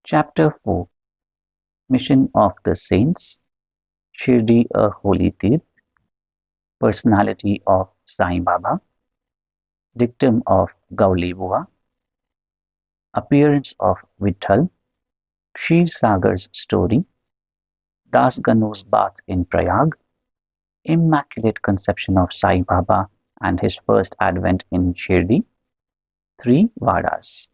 Chapter 4 Mission of the Saints, Shirdi a Holy Tirth, Personality of Sai Baba, Dictum of Goulibua, Appearance of Vitthal, Kshirsagar's story, Das Ganu's bath in Prayag, Immaculate Conception of Sai Baba and his first advent in Shirdi, 3 Wadas.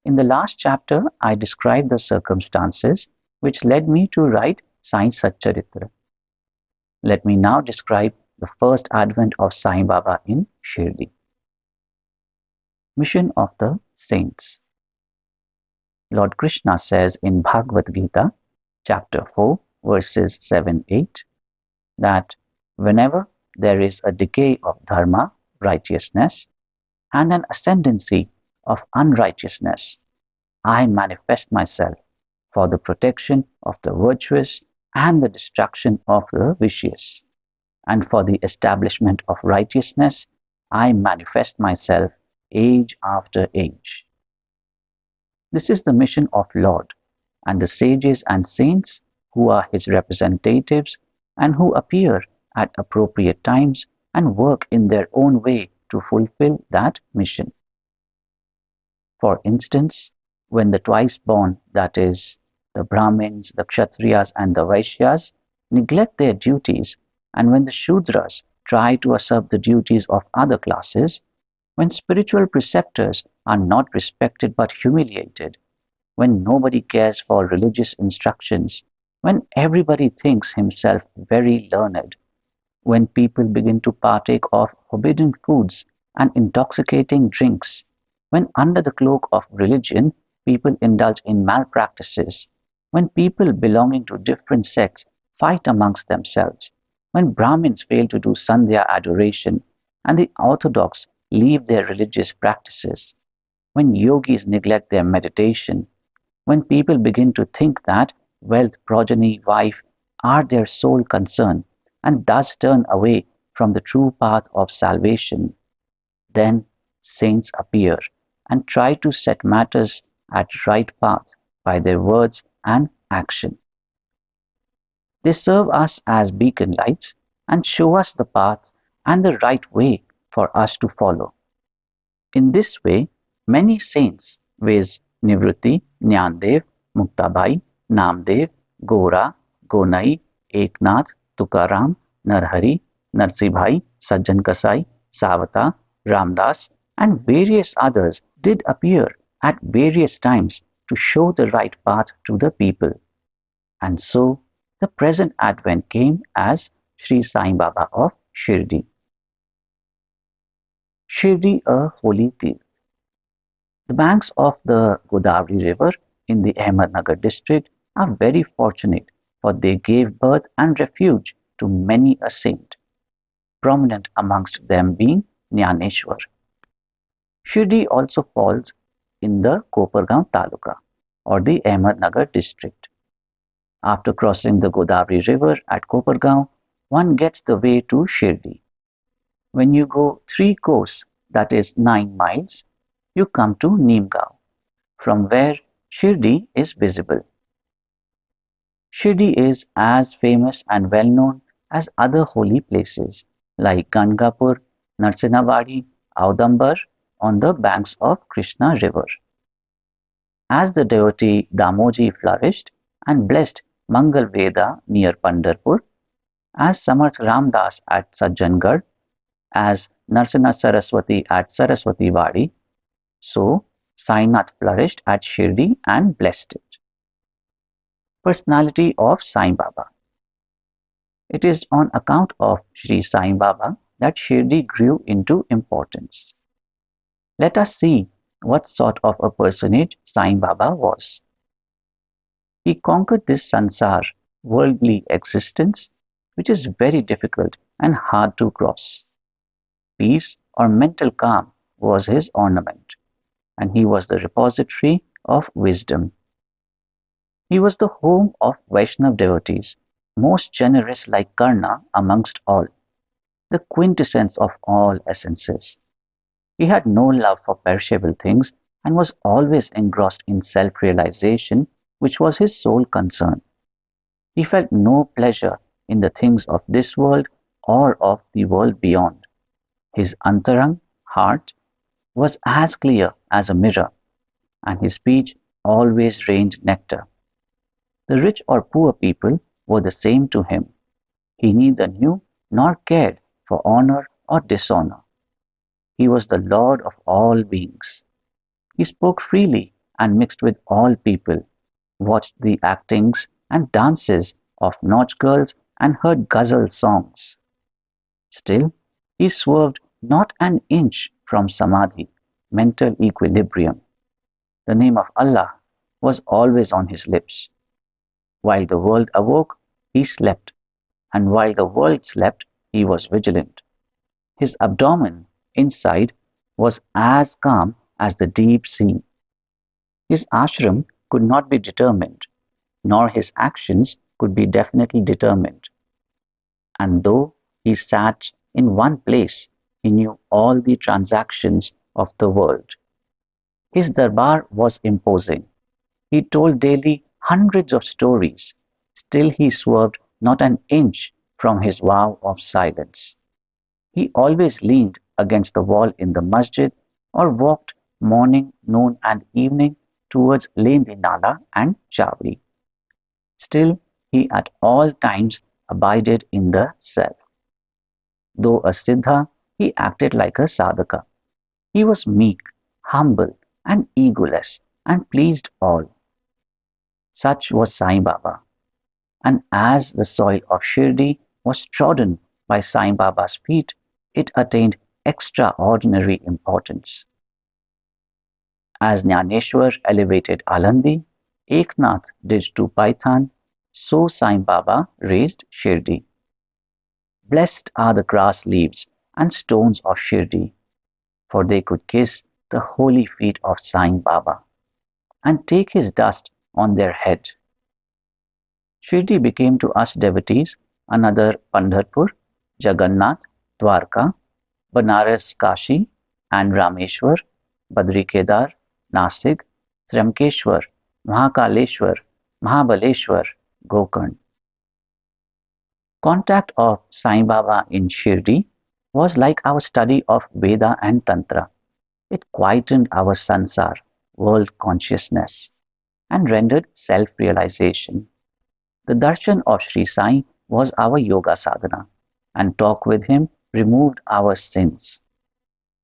In the last chapter, I described the circumstances which led me to write Sai Satcharitra. Let me now describe the first advent of Sai Baba in Shirdi. Mission of the Saints. Lord Krishna says in Bhagavad Gita, chapter 4, verses 7-8, that whenever there is a decay of dharma, righteousness, and an ascendancy of unrighteousness, I manifest myself for the protection of the virtuous and the destruction of the vicious. And for the establishment of righteousness, I manifest myself age after age. This is the mission of Lord, and the sages and saints who are his representatives and who appear at appropriate times and work in their own way to fulfill that mission. For instance, when the twice born, that is, the Brahmins, the Kshatriyas, and the Vaishyas, neglect their duties, and when the Shudras try to usurp the duties of other classes, when spiritual preceptors are not respected but humiliated, when nobody cares for religious instructions, when everybody thinks himself very learned, when people begin to partake of forbidden foods and intoxicating drinks, when under the cloak of religion people indulge in malpractices, when people belonging to different sects fight amongst themselves, when Brahmins fail to do Sandhya adoration and the orthodox leave their religious practices, when yogis neglect their meditation, when people begin to think that wealth, progeny, wife are their sole concern and thus turn away from the true path of salvation, then saints appear and try to set matters at right path by their words and action. They serve us as beacon lights and show us the path and the right way for us to follow. In this way, many saints, viz. Nivruti, Jnandev, Muktabai, Namdev, Gora, Gonai, Eknath, Tukaram, Narhari, Narsibhai, Sajjan Kasai, Savata, Ramdas, and various others did appear at various times to show the right path to the people. And so, the present advent came as Shri Sai Baba of Shirdi. Shirdi a Holy Tirth. The banks of the Godavari River in the Ahmednagar district are very fortunate, for they gave birth and refuge to many a saint, prominent amongst them being Jnaneshwar. Shirdi also falls in the Kopargaon Taluka or the Ahmednagar district. After crossing the Godavari River at Kopargaon, one gets the way to Shirdi. When you go 3 kos, that is 9 miles, you come to Neemgaon, from where Shirdi is visible. Shirdi is as famous and well known as other holy places like Gangapur, Narsinawadi, Audambar on the banks of Krishna river. As the devotee Damoji flourished and blessed Mangal Veda near Pandharpur, as Samarth Ramdas at Sajjangarh, as Narsina Saraswati at Saraswati Wadi, so Sainath flourished at Shirdi and blessed it. Personality of Sai Baba. It is on account of Shri Sai Baba that Shirdi grew into importance. Let us see what sort of a personage Sai Baba was. He conquered this sansar, worldly existence, which is very difficult and hard to cross. Peace or mental calm was his ornament, and he was the repository of wisdom. He was the home of Vaishnav devotees, most generous like Karna amongst all, the quintessence of all essences. He had no love for perishable things and was always engrossed in self-realization, which was his sole concern. He felt no pleasure in the things of this world or of the world beyond. His antarang heart was as clear as a mirror, and his speech always rained nectar. The rich or poor people were the same to him. He neither knew nor cared for honor or dishonor. He was the Lord of all beings. He spoke freely and mixed with all people, watched the actings and dances of nautch girls and heard ghazal songs. Still, he swerved not an inch from samadhi, mental equilibrium. The name of Allah was always on his lips. While the world awoke, he slept, and while the world slept, he was vigilant. His abdomen inside was as calm as the deep sea. His ashram could not be determined, nor his actions could be definitely determined. And though he sat in one place, he knew all the transactions of the world. His darbar was imposing. He told daily hundreds of stories. Still he swerved not an inch from his vow of silence. He always leaned against the wall in the masjid or walked morning, noon, and evening towards Lendi Nala and Chavri. Still, he at all times abided in the self. Though a Siddha, he acted like a Sadhaka. He was meek, humble, and egoless, and pleased all. Such was Sai Baba. And as the soil of Shirdi was trodden by Sai Baba's feet, it attained extraordinary importance. As Jnaneshwar elevated Alandi, Eknath did to Paithan, so Sai Baba raised Shirdi. Blessed are the grass leaves and stones of Shirdi, for they could kiss the holy feet of Sai Baba and take his dust on their head. Shirdi became to us devotees another Pandharpur, Jagannath, Dwarka, Banaras, Kashi, and Rameshwar, Badri Kedar, Nasik, Tryambkeshwar, Mahakaleshwar, Mahabaleshwar, Gokarn. Contact of Sai Baba in Shirdi was like our study of Veda and Tantra. It quietened our sansar, world consciousness, and rendered self-realization. The darshan of Sri Sai was our yoga sadhana, and talk with him removed our sins.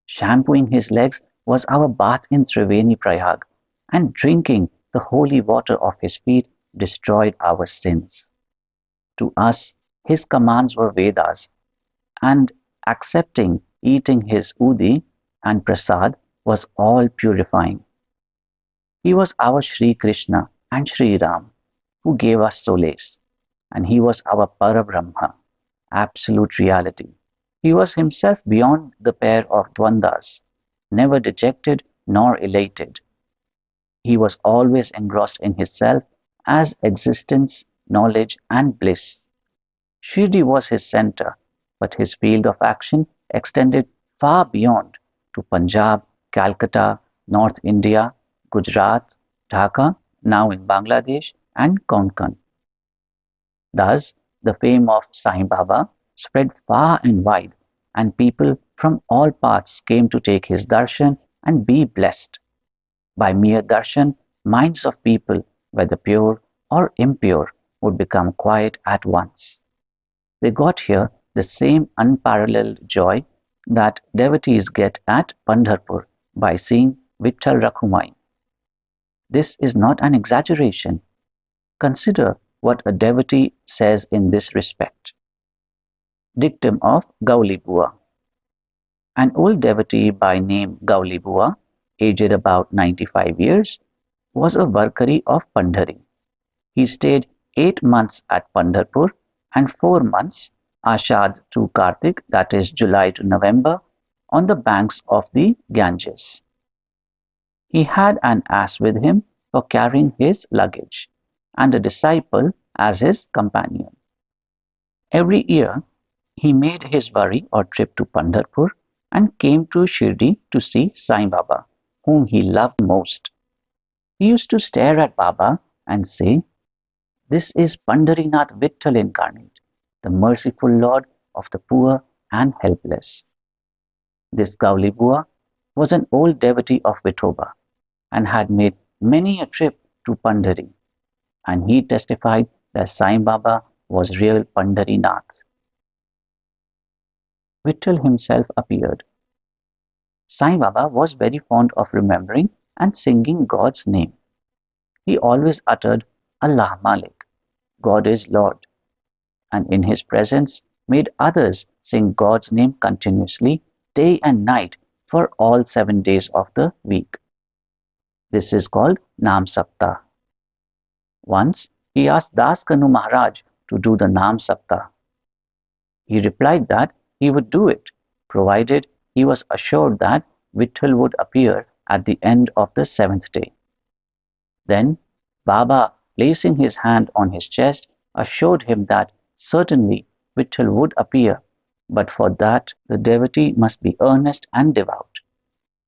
Shampooing his legs was our bath in Triveni Prayag, and drinking the holy water of his feet destroyed our sins. To us, his commands were Vedas, and accepting eating his udi and prasad was all purifying. He was our Shri Krishna and Shri Ram, who gave us solace, and he was our Parabrahma, absolute reality. He was himself beyond the pair of dvandas, never dejected nor elated. He was always engrossed in his self as existence, knowledge, and bliss. Shirdi was his center, but his field of action extended far beyond to Punjab, Calcutta, North India, Gujarat, Dhaka, now in Bangladesh, and Konkan. Thus, the fame of Sai Baba spread far and wide, and people from all parts came to take his darshan and be blessed. By mere darshan, minds of people, whether pure or impure, would become quiet at once. They got here the same unparalleled joy that devotees get at Pandharpur by seeing Vitthal Rakhumai. This is not an exaggeration. Consider what a devotee says in this respect. Dictum of Goulibua. An old devotee by name Goulibua, aged about 95 years, was a Varkari of Pandhari. He stayed 8 months at Pandharpur and 4 months, Ashad to Kartik, that is July to November, on the banks of the Ganges. He had an ass with him for carrying his luggage, and a disciple as his companion. Every year he made his worry or trip to Pandharpur and came to Shirdi to see Sai Baba, whom he loved most. He used to stare at Baba and say, "This is Pandarinath Vitthal incarnate, the merciful Lord of the poor and helpless." This Goulibua was an old devotee of Vithoba and had made many a trip to Pandari, and he testified that Sai Baba was real Pandarinath. Vitthal himself appeared. Sai Baba was very fond of remembering and singing God's name. He always uttered Allah Malik, God is Lord, and in his presence made others sing God's name continuously, day and night, for all 7 days of the week. This is called Nam Saptah. Once he asked Das Ganu Maharaj to do the Nam Saptah. He replied that he would do it, provided he was assured that Vitthal would appear at the end of the 7th day. Then Baba, placing his hand on his chest, assured him that certainly Vitthal would appear, but for that the devotee must be earnest and devout.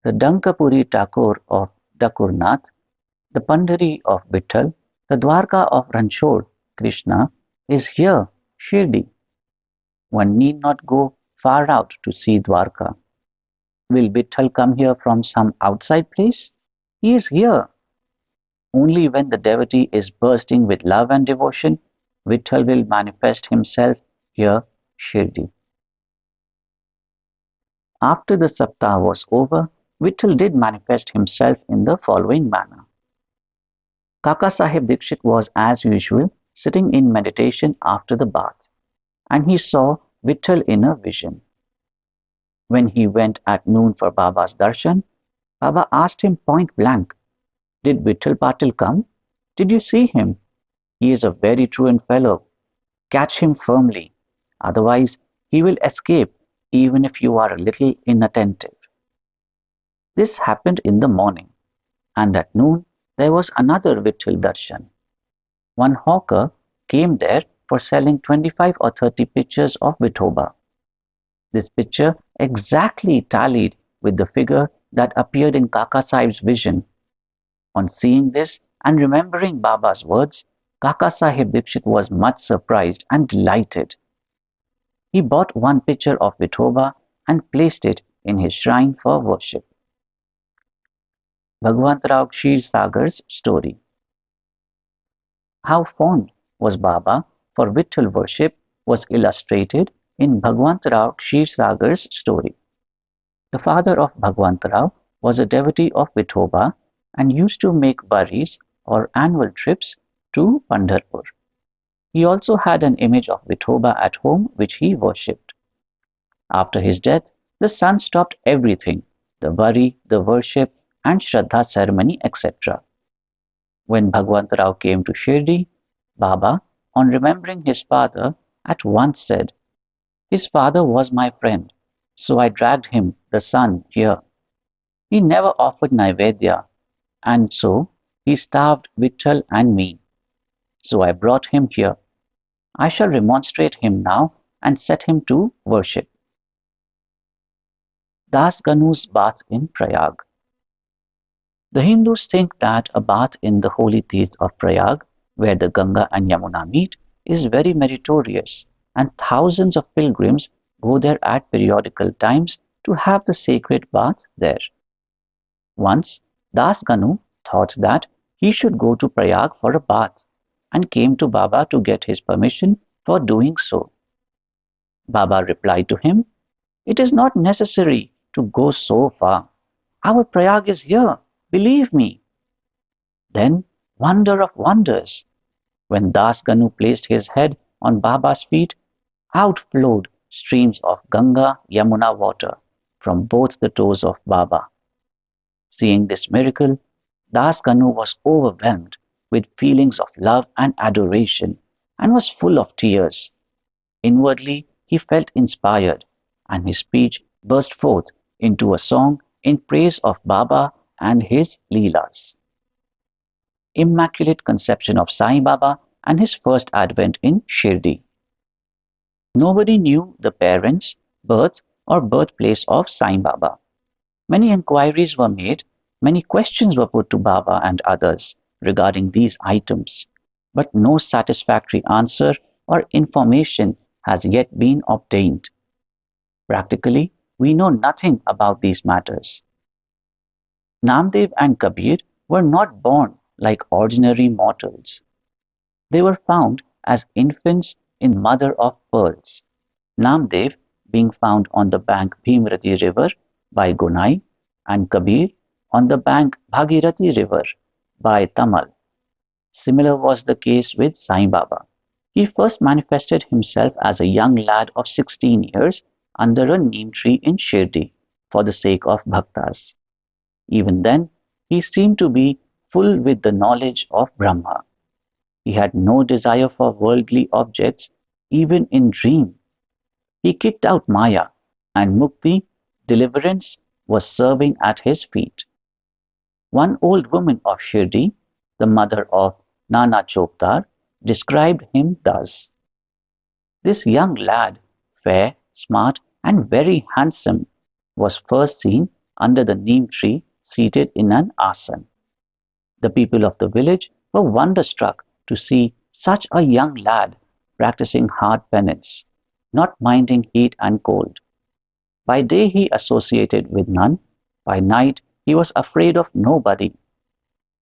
The Dankapuri Thakur of Dakurnath, the Pandari of Vitthal, the Dwarka of Ranchod, Krishna, is here, Shirdi. One need not go far out to see Dwarka. Will Vitthal come here from some outside place? He is here. Only when the devotee is bursting with love and devotion, Vitthal will manifest himself here, Shirdi. After the Saptah was over, Vitthal did manifest himself in the following manner. Kaka Sahib Dikshit was, as usual, sitting in meditation after the bath, and he saw Vitthal in a vision. When he went at noon for Baba's darshan, Baba asked him point blank, "Did Vitthal Patil come? Did you see him? He is a very truant fellow. Catch him firmly, otherwise he will escape even if you are a little inattentive." This happened in the morning, and at noon there was another Vitthal darshan. One hawker came there for selling 25 or 30 pictures of Vithoba. This picture exactly tallied with the figure that appeared in Kaka Sahib's vision. On seeing this and remembering Baba's words, Kaka Sahib Dikshit was much surprised and delighted. He bought one picture of Vithoba and placed it in his shrine for worship. Bhagwantrao Kshirsagar's story. How fond was Baba for Vitthal worship was illustrated in Bhagwantrao Kshirsagar's story. The father of Bhagwantrao was a devotee of Vithoba and used to make baris or annual trips to Pandharpur. He also had an image of Vithoba at home which he worshipped. After his death, the son stopped everything, the bari, the worship, and Shraddha ceremony, etc. When Bhagwantrao came to Shirdi, Baba, on remembering his father, at once said, "His father was my friend, so I dragged him, the son, here. He never offered Naivedya, and so he starved Vitthal and me. So I brought him here. I shall remonstrate him now and set him to worship." Das Ganu's bath in Prayag. The Hindus think that a bath in the Holy Tirth of Prayag, where the Ganga and Yamuna meet, is very meritorious, and thousands of pilgrims go there at periodical times to have the sacred bath there. Once, Das Ganu thought that he should go to Prayag for a bath, and came to Baba to get his permission for doing so. Baba replied to him, "It is not necessary to go so far. Our Prayag is here, believe me." Then, wonder of wonders! When Das Ganu placed his head on Baba's feet, out flowed streams of Ganga Yamuna water from both the toes of Baba. Seeing this miracle, Das Ganu was overwhelmed with feelings of love and adoration and was full of tears. Inwardly, he felt inspired, and his speech burst forth into a song in praise of Baba and his Leelas. Immaculate Conception of Sai Baba and his first advent in Shirdi. Nobody knew the parents, birth, or birthplace of Sai Baba. Many inquiries were made, Many questions were put to Baba and others regarding these items, but no satisfactory answer or information has yet been obtained. Practically, we know nothing about these matters. Namdev and Kabir were not born like ordinary mortals. They were found as infants in mother of pearls. Namdev being found on the bank Bhimrati river by Gunai and Kabir on the bank Bhagirathi river by Tamal. Similar was the case with Sai Baba. He first manifested himself as a young lad of 16 years under a neem tree in Shirdi for the sake of bhaktas. Even then, he seemed to be full with the knowledge of Brahma. He had no desire for worldly objects, even in dream. He kicked out Maya, and Mukti, deliverance, was serving at his feet. One old woman of Shirdi, the mother of Nana Chopdar, described him thus: "This young lad, fair, smart, and very handsome, was first seen under the neem tree seated in an asan. The people of the village were wonderstruck to see such a young lad practicing hard penance, not minding heat and cold. By day he associated with none, by night he was afraid of nobody.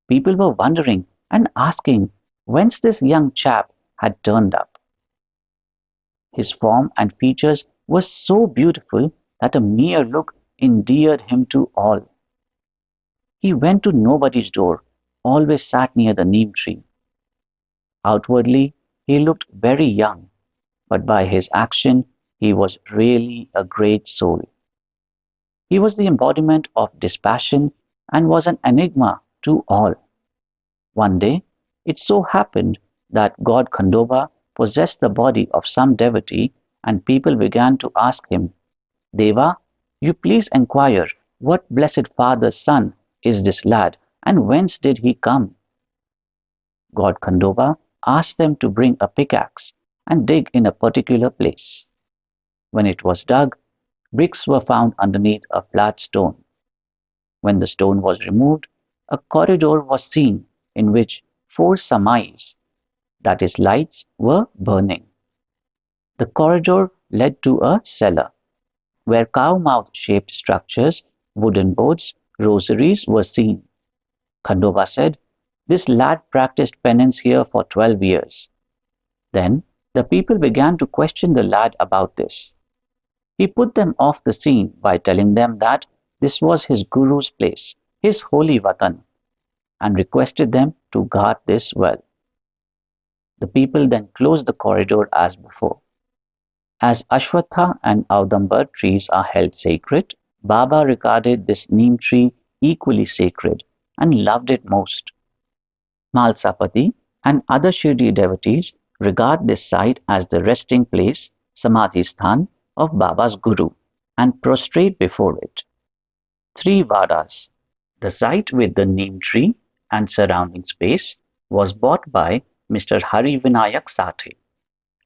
People were wondering and asking whence this young chap had turned up. His form and features were so beautiful that a mere look endeared him to all. He went to nobody's door, always sat near the neem tree. Outwardly he looked very young, but by his action he was really a great soul. He was the embodiment of dispassion and was an enigma to all. One day it so happened that God Khandoba possessed the body of some devotee, and people began to ask him, Deva, you please enquire what blessed father's son is this lad, and whence did he come? God Khandoba asked them to bring a pickaxe and dig in a particular place. When it was dug, bricks were found underneath a flat stone. When the stone was removed, a corridor was seen in which 4 samais, that is lights, were burning. The corridor led to a cellar, where cow-mouth shaped structures, wooden boards, rosaries were seen. Khandoba said, "This lad practiced penance here for 12 years. Then the people began to question the lad about this. He put them off the scene by telling them that this was his guru's place, his holy Vatan, and requested them to guard this well. The people then closed the corridor as before. As Ashwatha and Audambar trees are held sacred, Baba regarded this neem tree equally sacred and loved it most. Malsapati and other Shirdi devotees regard this site as the resting place, Samadhi Sthan, of Baba's Guru and prostrate before it. 3 Vadas. The site with the neem tree and surrounding space was bought by Mr. Hari Vinayak Sathe,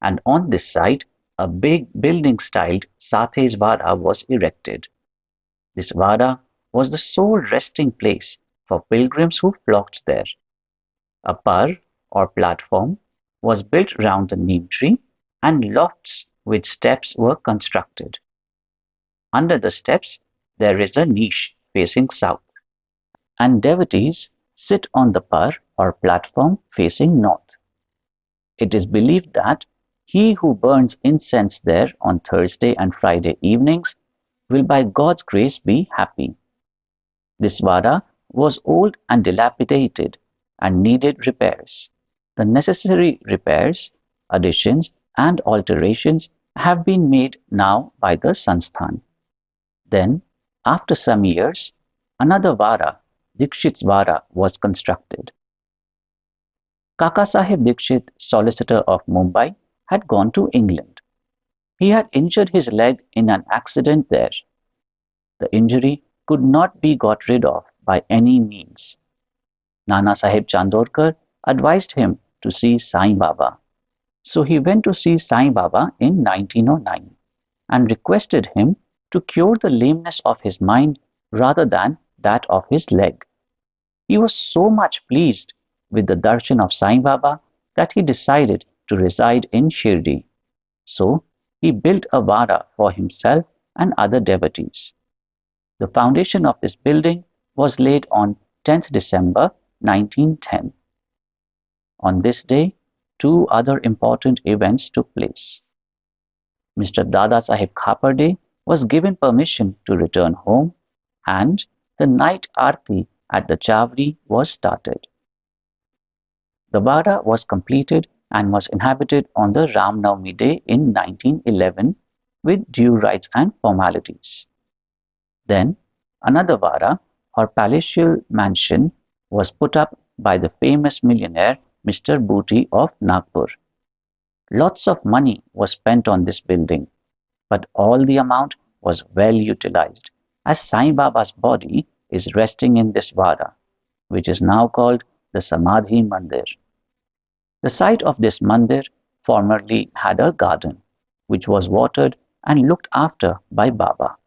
and on this site a big building-styled Sathe's Vada was erected. This Vada was the sole resting place for pilgrims who flocked there. A par, or platform, was built round the neem tree, and lofts with steps were constructed. Under the steps there is a niche facing south, and devotees sit on the par, or platform, facing north. It is believed that he who burns incense there on Thursday and Friday evenings will by God's grace be happy. This Vada was old and dilapidated and needed repairs. The necessary repairs, additions, and alterations have been made now by the Sansthan. Then, after some years, another Vada, Dikshit's Vada, was constructed. Kaka Sahib Dikshit, solicitor of Mumbai, had gone to England. He had injured his leg in an accident there. The injury could not be got rid of by any means. Nana Sahib Chandorkar advised him to see Sai Baba. So he went to see Sai Baba in 1909 and requested him to cure the lameness of his mind rather than that of his leg. He was so much pleased with the darshan of Sai Baba that he decided to reside in Shirdi. So he built a Vada for himself and other devotees. The foundation of this building was laid on 10th December 1910. On this day, two other important events took place. Mr. Dada Saheb Khapade was given permission to return home, and the night Aarti at the Chavri was started. The Vada was completed and was inhabited on the Ram Navami day in 1911 with due rites and formalities. Then another Vada, or palatial mansion, was put up by the famous millionaire Mr. Booty of Nagpur. Lots of money was spent on this building, but all the amount was well utilized, as Sai Baba's body is resting in this Vada, which is now called the Samadhi Mandir. The site of this mandir formerly had a garden, which was watered and looked after by Baba.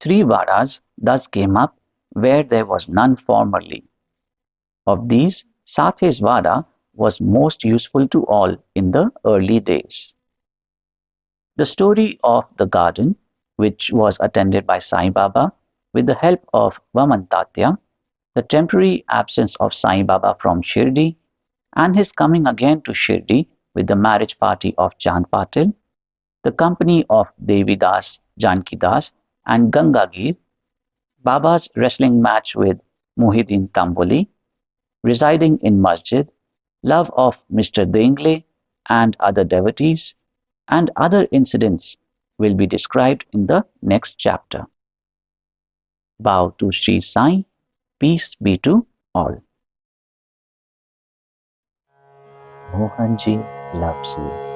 Three Vadas thus came up where there was none formerly. Of these, Sathe's Vada was most useful to all in the early days. The story of the garden, which was attended by Sai Baba with the help of Vamantatya, the temporary absence of Sai Baba from Shirdi, and his coming again to Shirdi with the marriage party of Chand Patil, the company of Devi Das, Janki Das, and Gangagir, Baba's wrestling match with Muhyiddin Tamboli, residing in Masjid, love of Mr. Dengle and other devotees, and other incidents will be described in the next chapter. Bow to Shri Sai, peace be to all. Mohanji loves you.